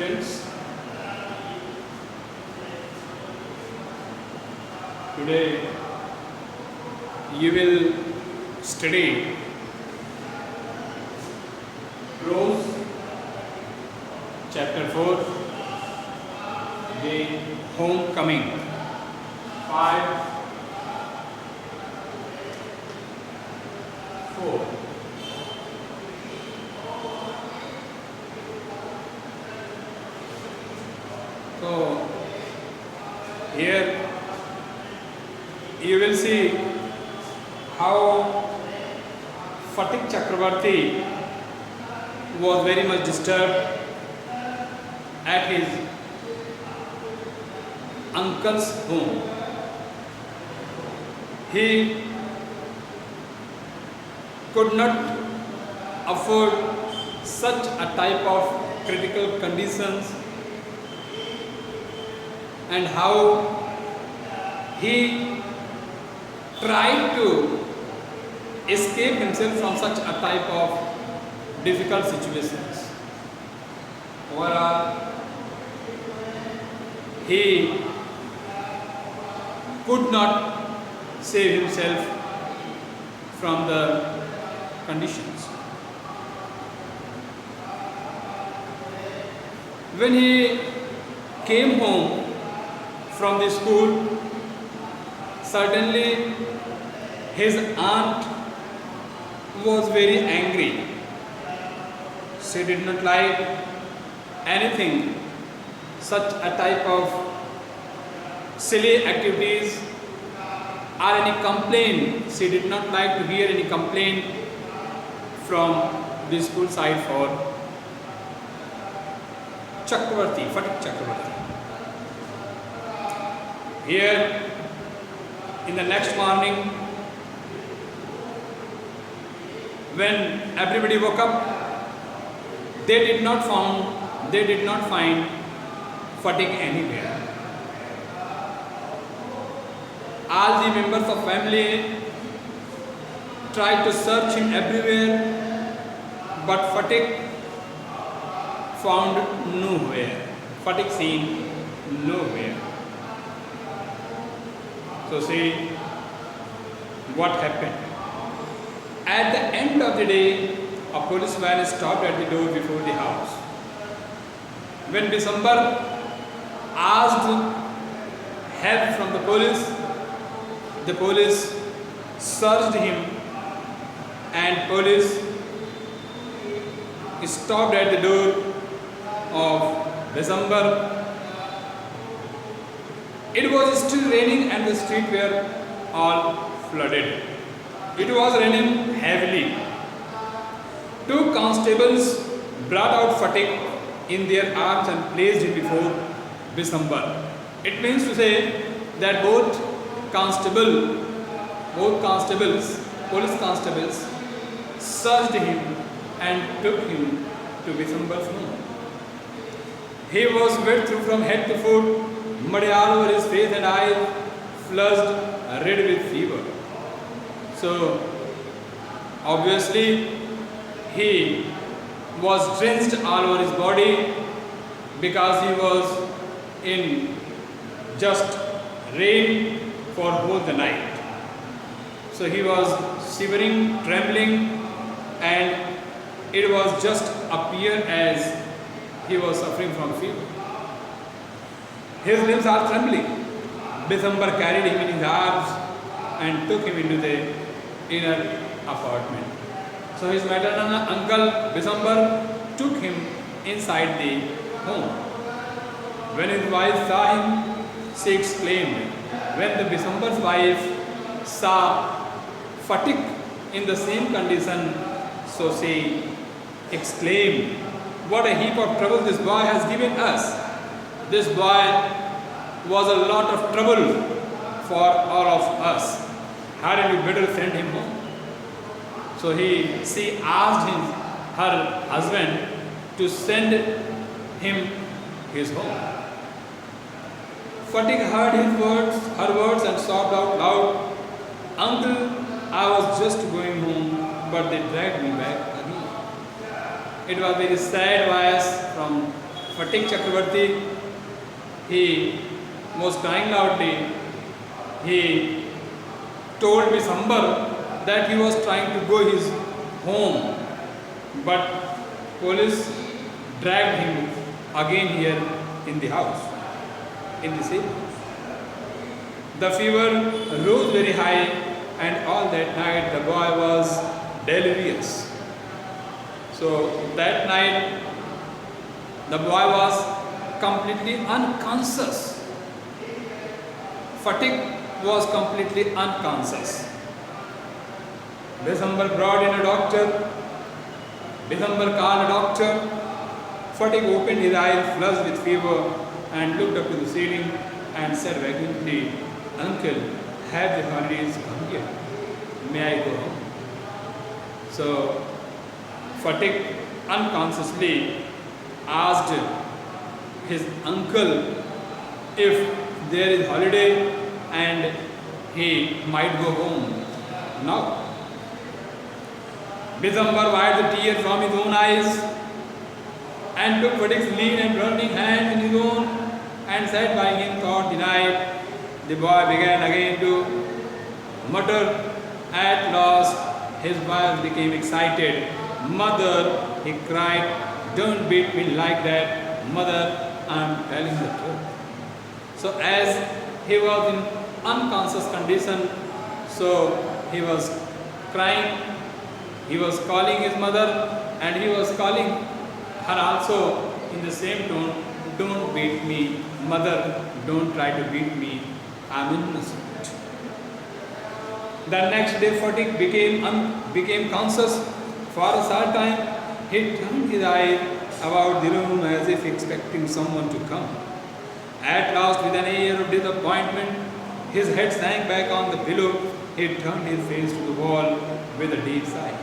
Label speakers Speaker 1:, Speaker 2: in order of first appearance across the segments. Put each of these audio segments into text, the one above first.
Speaker 1: students, today you will study Prose chapter 4, the homecoming. 5, 4. So here you will see how Phatik Chakravarti was very much disturbed at his uncle's home. He could not afford such a type of critical conditions, and how he tried to escape himself from such a type of difficult situations. Overall, he could not save himself from the conditions. When he came home from the school, certainly his aunt was very angry. She did not like anything, such a type of silly activities or any complaint. She did not like to hear any complaint from the school side for Chakravarti, Phatik Chakravarti. Here, in the next morning, when everybody woke up, they did not find Phatik anywhere. All the members of family tried to search him everywhere, but Phatik found nowhere. Phatik seen nowhere. So see what happened. At the end of the day, a police van stopped at the door before the house. When Bisambar asked help from the police searched him, and police stopped at the door of Bisambar. It was still raining and the streets were all flooded. It was raining heavily. 2 constables brought out Phatik in their arms and placed him before Bisambar. It means to say that both police constables searched him and took him to Bisambar's home. He was wet through from head to foot, muddy all over his face and eyes, flushed red with fever. So obviously he was drenched all over his body because he was in just rain for whole the night. So he was shivering, trembling, and it was just appear as he was suffering from fever. His limbs are trembling. Bisambar carried him in his arms and took him into the inner apartment. So his maternal uncle Bisambar took him inside the home. When his wife saw him, she exclaimed. When the Bisambar's wife saw Phatik in the same condition, so she exclaimed, "What a heap of trouble this boy has given us. This boy was a lot of trouble for all of us. Hadn't we better send him home?" So she asked her husband to send him his home. Phatik heard her words and sobbed out loud, "Uncle, I was just going home, but they dragged me back again." It was a very sad voice from Fatik Chakravarti, he was crying loudly. He told Bisambar that he was trying to go his home, but police dragged him again here in the house, in the city. The fever rose very high, and all that night the boy was delirious. So that night the boy was completely unconscious. Fatik was completely unconscious. Bisambar brought in a doctor. Bisambar called a doctor. Fatik opened his eyes, flushed with fever, and looked up to the ceiling and said vacantly, "Uncle, have the holidays come here? May I go home?" So Fatik unconsciously asked his uncle if there is holiday and he might go home now. Bisambar wiped the tears from his own eyes and took Fatik's lean and burning hand in his own and sat by him throughout the night. The boy began again to mutter. At last, his wife became excited. "Mother," he cried, "don't beat me like that. Mother, I am telling the truth." So as he was in unconscious condition, so he was crying, he was calling his mother, and he was calling her also in the same tone, "Don't beat me, mother, don't try to beat me, I am innocent." The next day Fatik became conscious. For a short time he turned his eyes about the room as if expecting someone to come. At last, with an air of disappointment, his head sank back on the pillow. He turned his face to the wall with a deep sigh.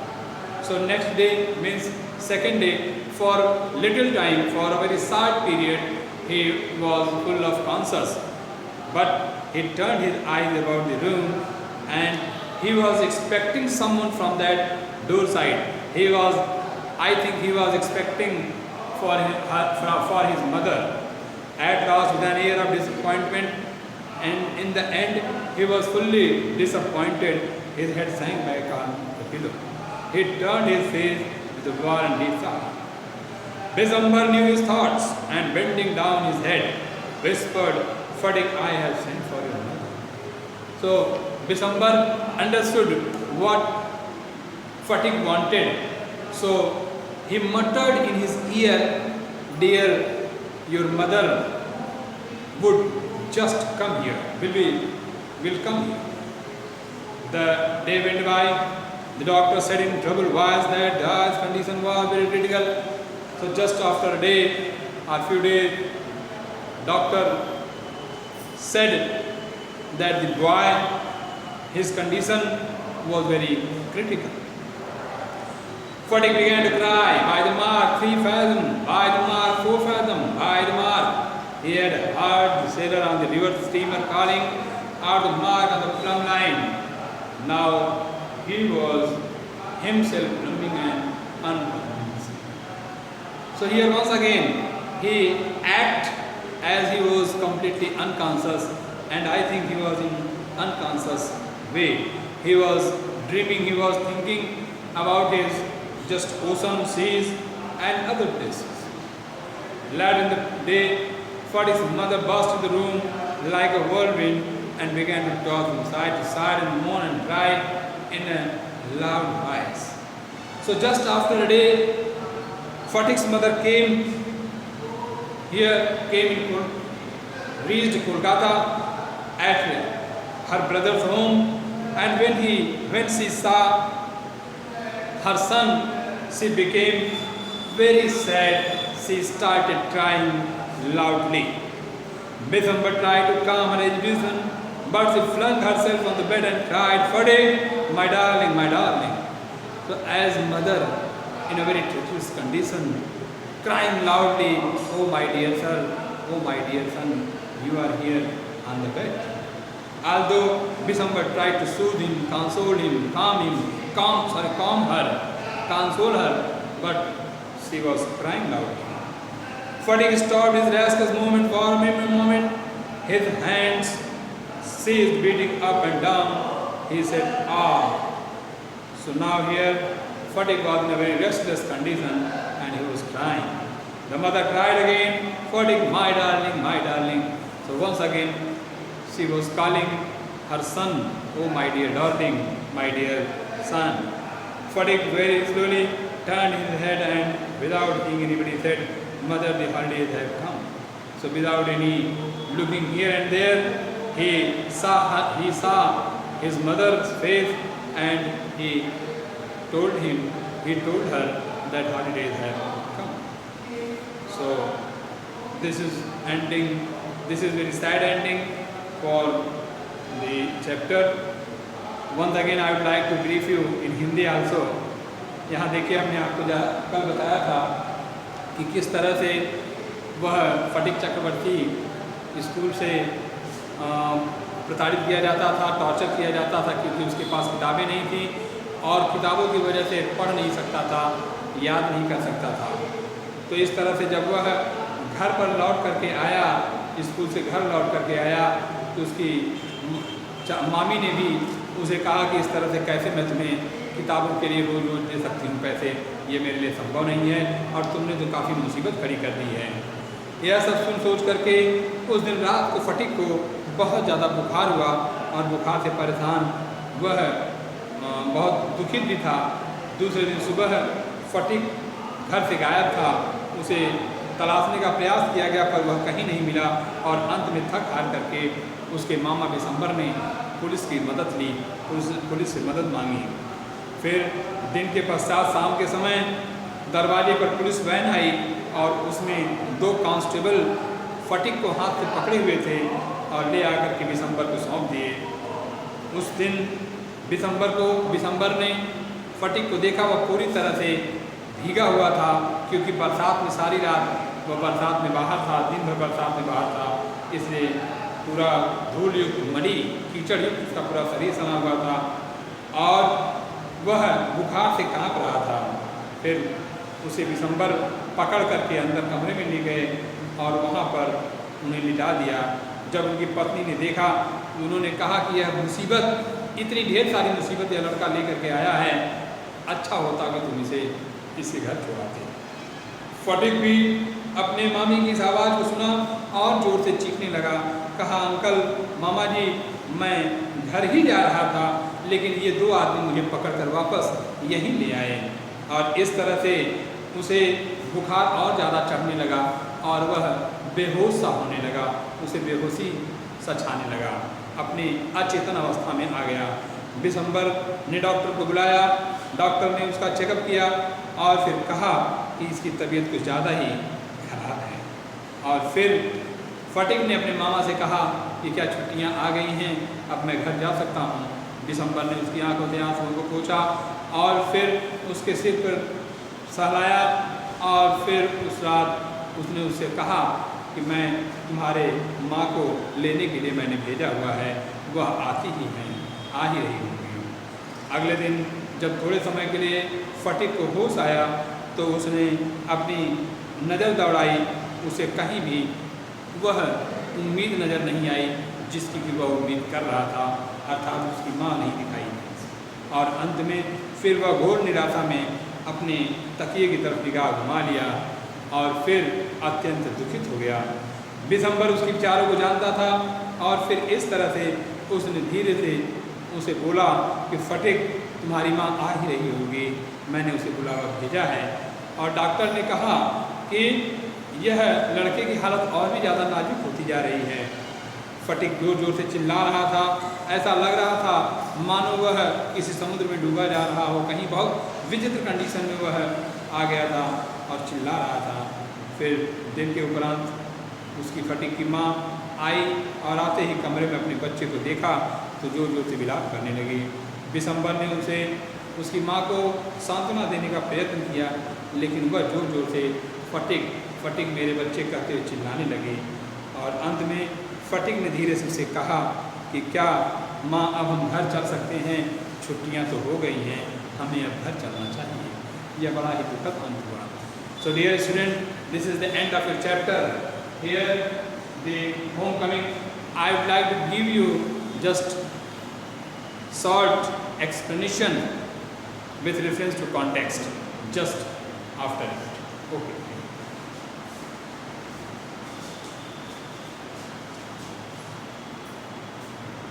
Speaker 1: So next day means second day, for little time, for a very short period, he was full of conscious. But he turned his eyes about the room and he was expecting someone from that door side. I think he was expecting for his mother. At last, with an air of disappointment, and in the end, he was fully disappointed. His head sank back on the pillow. He turned his face to the wall and he sighed. Bisambar knew his thoughts and bending down his head, whispered, "Fatik, I have sent for your mother." So Bisambar understood what Fatik wanted. So he muttered in his ear, "Dear, your mother would just come here. Will come here." The day went by. The doctor said in trouble was that Daj's condition was very critical. So just after a day or few days, doctor said that the boy, his condition was very critical. Fatik began to cry, "By the mark 3 fathom, by the mark 4 fathom, by the mark." He had heard the sailor on the river steamer calling out the mark on the plumb line. Now he was himself plumbing and unconvinced. So here once again he acted as he was completely unconscious, and I think he was in unconscious way. He was dreaming, he was thinking about his just ocean, seas and other places. Late in the day, Fatik's mother burst into the room like a whirlwind and began to toss from side to side and moan and cry in a loud voice. So just after a day, Fatik's mother reached Kolkata at her brother's home, and when she saw her son, she became very sad. She started crying loudly. Bisambar tried to calm her agitation, but she flung herself on the bed and cried, "Fatik, my darling, my darling." So as mother in a very treacherous condition, crying loudly, "Oh my dear son, oh my dear son, you are here on the bed." Although Bisambar tried to soothe him, console him, console her, but she was crying loudly. Fatigue stopped his restless movement for a moment. His hands ceased beating up and down. He said, "Ah." So now here, Fatigue was in a very restless condition and he was crying. The mother cried again, "Fatigue, my darling, my darling." So once again, she was calling her son, "Oh my dear darling, my dear son." Fatigue very slowly turned his head and without seeing anybody said, "Mother, the holidays have come." So without any looking here and there, he saw his mother's face and he told her that holidays have come. So this is very sad ending for the chapter. Once again I would like to brief you in Hindi also. यहाँ देखिए, हमने आपको कल बताया था कि किस तरह से वह फटिक चक्रवर्ती स्कूल से प्रताड़ित किया जाता था, टॉर्चर किया जाता था, क्योंकि उसके पास किताबें नहीं थी और किताबों की वजह से पढ़ नहीं सकता था, याद नहीं कर सकता था। तो इस तरह से जब वह घर पर लौट करके आया, स्कूल से घर लौट करके आया, तो उसकी मामी ने भी उसे कहा कि इस तरह से कैसे मैं तुम्हें किताबों के लिए रोज़ रोज़ दे सकती हूँ पैसे, ये मेरे लिए संभव नहीं है और तुमने तो काफ़ी मुसीबत खड़ी कर दी है। यह सब सोच करके उस दिन रात को फटिक को बहुत ज़्यादा बुखार हुआ और बुखार से परेशान वह बहुत दुखित भी था। दूसरे दिन सुबह फटिक घर से गायब था। उसे तलाशने का प्रयास किया गया पर वह कहीं नहीं मिला और अंत में थक हार करके उसके मामा बिशंबर ने पुलिस की मदद ली, पुलिस से मदद मांगी। फिर दिन के पश्चात शाम के समय दरवाजे पर पुलिस वैन आई और उसमें 2 कांस्टेबल फटिक को हाथ से पकड़े हुए थे और ले आकर के बिशंबर को सौंप दिए। उस दिन बिशंबर ने फटिक को देखा, वह पूरी तरह से भीगा हुआ था, क्योंकि बरसात में सारी रात वह बरसात में बाहर था, दिन भर बरसात में बाहर था, इसलिए पूरा धूल युक्त, मड़ी कीचड़ युक्त उसका पूरा शरीर सना हुआ था और वह बुखार से काँप रहा था। फिर उसे बिशंबर पकड़ करके अंदर कमरे में ले गए और वहाँ पर उन्हें लिटा दिया। जब उनकी पत्नी ने देखा, उन्होंने कहा कि यह मुसीबत, इतनी ढेर सारी मुसीबत यह लड़का लेकर के आया है, अच्छा होता कि तुम इसे इसके घर छोड़ाते। फटिक भी अपने मामी की इस आवाज़ को सुना और जोर से चीखने लगा, कहा, "अंकल, मामा जी, मैं घर ही जा रहा था, लेकिन ये 2 आदमी मुझे पकड़कर वापस यहीं ले आए।" और इस तरह से उसे बुखार और ज़्यादा चढ़ने लगा और वह बेहोश सा होने लगा, उसे बेहोशी सा छाने लगा, अपनी अचेतन अवस्था में आ गया। बिशंबर ने डॉक्टर को बुलाया, डॉक्टर ने उसका चेकअप किया और फिर कहा कि इसकी तबीयत कुछ ज़्यादा ही खराब है। और फिर फटिक ने अपने मामा से कहा कि क्या छुट्टियां आ गई हैं, अब मैं घर जा सकता हूं। बिशंबर ने उसकी आंखों से आंसुओं को पोंछा और फिर उसके सिर पर सहलाया और फिर उस रात उसने उससे कहा कि मैं तुम्हारे माँ को लेने के लिए मैंने भेजा हुआ है, वह आती ही हैं, आ ही रही होंगी। अगले दिन जब थोड़े समय के लिए फटिक को होश आया तो उसने अपनी नज़र दौड़ाई, उसे कहीं भी वह उम्मीद नज़र नहीं आई जिसकी कि वह उम्मीद कर रहा था, अर्थात उसकी माँ नहीं दिखाई दी। और अंत में फिर वह घोर निराशा में अपने तकिए की तरफ निगाह घुमा लिया और फिर अत्यंत दुखित हो गया। बिशंबर उसके विचारों को जानता था और फिर इस तरह से उसने धीरे से उसे बोला कि फटिक, तुम्हारी माँ आ ही रही होगी, मैंने उसे बुलावा भेजा है। और डॉक्टर ने कहा कि यह लड़के की हालत और भी ज़्यादा नाजुक होती जा रही है। फटिक जोर जोर से चिल्ला रहा था, ऐसा लग रहा था मानो वह किसी समुद्र में डूबा जा रहा हो, कहीं बहुत विचित्र कंडीशन में वह आ गया था और चिल्ला रहा था। फिर दिन के उपरांत उसकी फटिक की माँ आई और आते ही कमरे में अपने बच्चे को देखा तो जोर जोर से विलाप करने लगी। बिशंबर ने उसे उसकी माँ को सांत्वना देने का प्रयत्न किया, लेकिन वह जोर जोर से फटिक फटिक मेरे बच्चे कहते हुए चिल्लाने लगी। और अंत में फटिक ने धीरे से उसे कहा कि क्या माँ, अब हम घर चल सकते हैं, छुट्टियाँ तो हो गई हैं, हमें अब घर चलना चाहिए। यह बड़ा ही दुखद अंत हुआ। So dear student, this is the end of your chapter. Here, the homecoming, I would like to give you just short explanation with reference to context just after it. Okay.